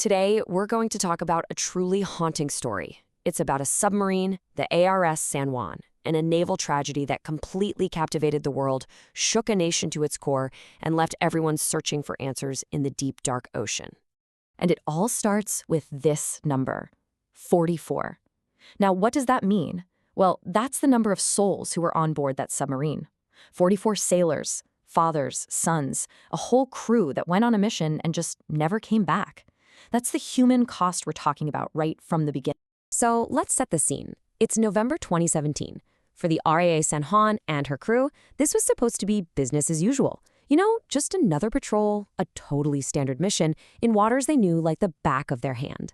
Today, we're going to talk about a truly haunting story. It's about a submarine, the ARA San Juan, and a naval tragedy that completely captivated the world, shook a nation to its core, and left everyone searching for answers in the deep, dark ocean. And it all starts with this number, 44. Now, what does that mean? Well, that's the number of souls who were on board that submarine. 44 sailors, fathers, sons, a whole crew that went on a mission and just never came back. That's the human cost we're talking about right from the beginning. So let's set the scene. It's November 2017. For the ARA San Juan and her crew, this was supposed to be business as usual. You know, just another patrol, a totally standard mission in waters they knew like the back of their hand.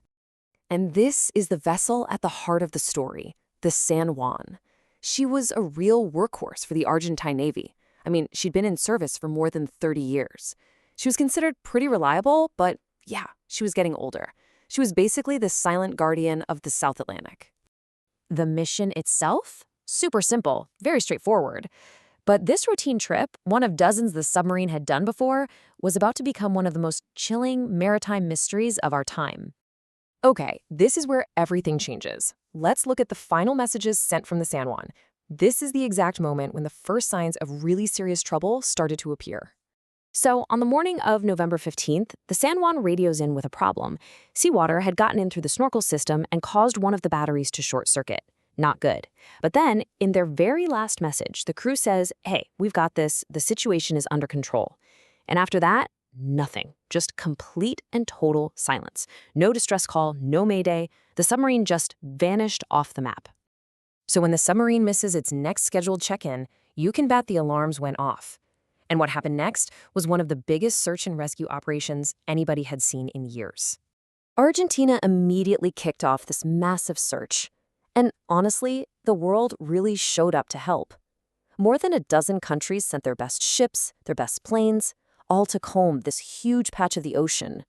And this is the vessel at the heart of the story, the San Juan. She was a real workhorse for the Argentine Navy. I mean, she'd been in service for more than 30 years. She was considered pretty reliable, but yeah, she was getting older. She was basically the silent guardian of the South Atlantic. The mission itself? Super simple, very straightforward. But this routine trip, one of dozens the submarine had done before, was about to become one of the most chilling maritime mysteries of our time. Okay, this is where everything changes. Let's look at the final messages sent from the San Juan. This is the exact moment when the first signs of really serious trouble started to appear. So, on the morning of November 15th, the San Juan radios in with a problem. Seawater had gotten in through the snorkel system and caused one of the batteries to short circuit. Not good. But then, in their very last message, the crew says, "Hey, we've got this. The situation is under control." And after that, nothing. Just complete and total silence. No distress call, no mayday. The submarine just vanished off the map. So when the submarine misses its next scheduled check-in, you can bet the alarms went off. And what happened next was one of the biggest search and rescue operations anybody had seen in years. Argentina immediately kicked off this massive search. And honestly, the world really showed up to help. More than a dozen countries sent their best ships, their best planes, all to comb this huge patch of the ocean.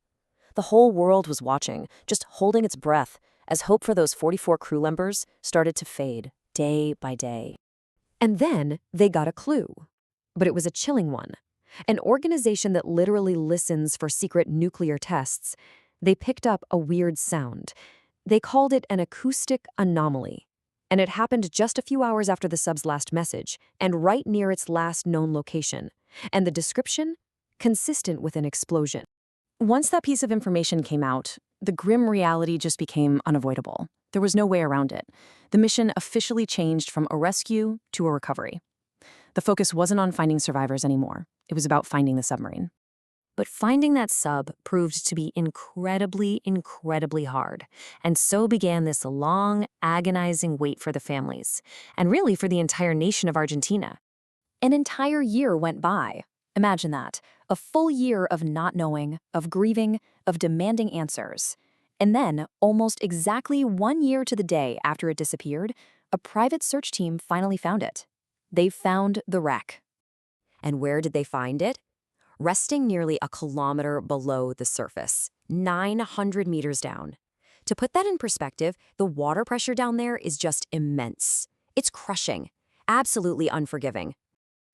The whole world was watching, just holding its breath, as hope for those 44 crew members started to fade day by day. And then they got a clue. But it was a chilling one. An organization that literally listens for secret nuclear tests. They picked up a weird sound. They called it an acoustic anomaly. And it happened just a few hours after the sub's last message, and right near its last known location. And the description? Consistent with an explosion. Once that piece of information came out, the grim reality just became unavoidable. There was no way around it. The mission officially changed from a rescue to a recovery. The focus wasn't on finding survivors anymore. It was about finding the submarine. But finding that sub proved to be incredibly, incredibly hard. And so began this long, agonizing wait for the families, and really for the entire nation of Argentina. An entire year went by. Imagine that. A full year of not knowing, of grieving, of demanding answers. And then, almost exactly 1 year to the day after it disappeared, a private search team finally found it. They found the wreck. And where did they find it? Resting nearly a kilometer below the surface, 900 meters down. To put that in perspective, the water pressure down there is just immense. It's crushing, absolutely unforgiving.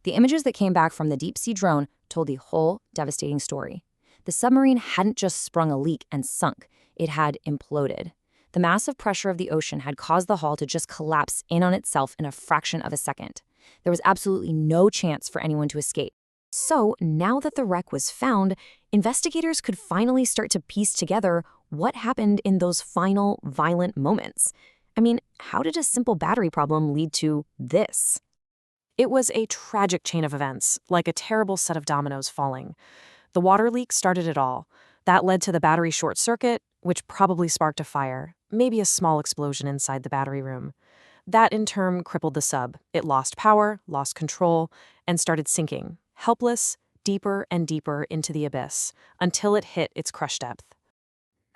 The images that came back from the deep-sea drone told the whole devastating story. The submarine hadn't just sprung a leak and sunk, it had imploded. The massive pressure of the ocean had caused the hull to just collapse in on itself in a fraction of a second. There was absolutely no chance for anyone to escape. So, now that the wreck was found, investigators could finally start to piece together what happened in those final, violent moments. I mean, how did a simple battery problem lead to this? It was a tragic chain of events, like a terrible set of dominoes falling. The water leak started it all. That led to the battery short circuit, which probably sparked a fire, maybe a small explosion inside the battery room. That, in turn, crippled the sub. It lost power, lost control, and started sinking, helpless, deeper and deeper into the abyss, until it hit its crush depth.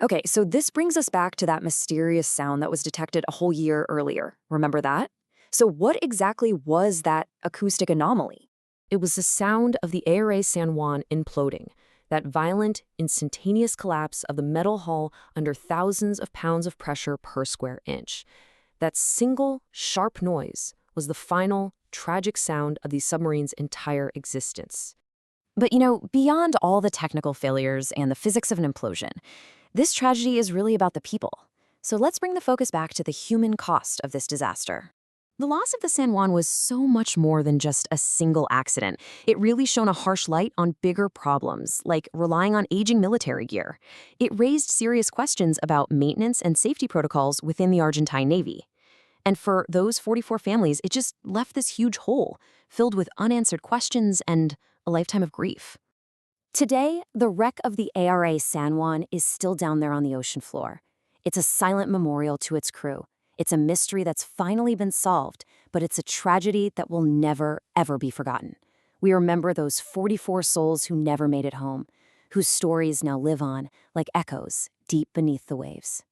Okay, so this brings us back to that mysterious sound that was detected a whole year earlier. Remember that? So what exactly was that acoustic anomaly? It was the sound of the ARA San Juan imploding, that violent, instantaneous collapse of the metal hull under thousands of pounds of pressure per square inch. That single, sharp noise was the final, tragic sound of the submarine's entire existence. But, beyond all the technical failures and the physics of an implosion, This tragedy is really about the people. So let's bring the focus back to the human cost of this disaster. The loss of the San Juan was so much more than just a single accident. It really shone a harsh light on bigger problems, like relying on aging military gear. It raised serious questions about maintenance and safety protocols within the Argentine Navy. And for those 44 families, it just left this huge hole, filled with unanswered questions and a lifetime of grief. Today, the wreck of the ARA San Juan is still down there on the ocean floor. It's a silent memorial to its crew. It's a mystery that's finally been solved, but it's a tragedy that will never, ever be forgotten. We remember those 44 souls who never made it home, whose stories now live on like echoes deep beneath the waves.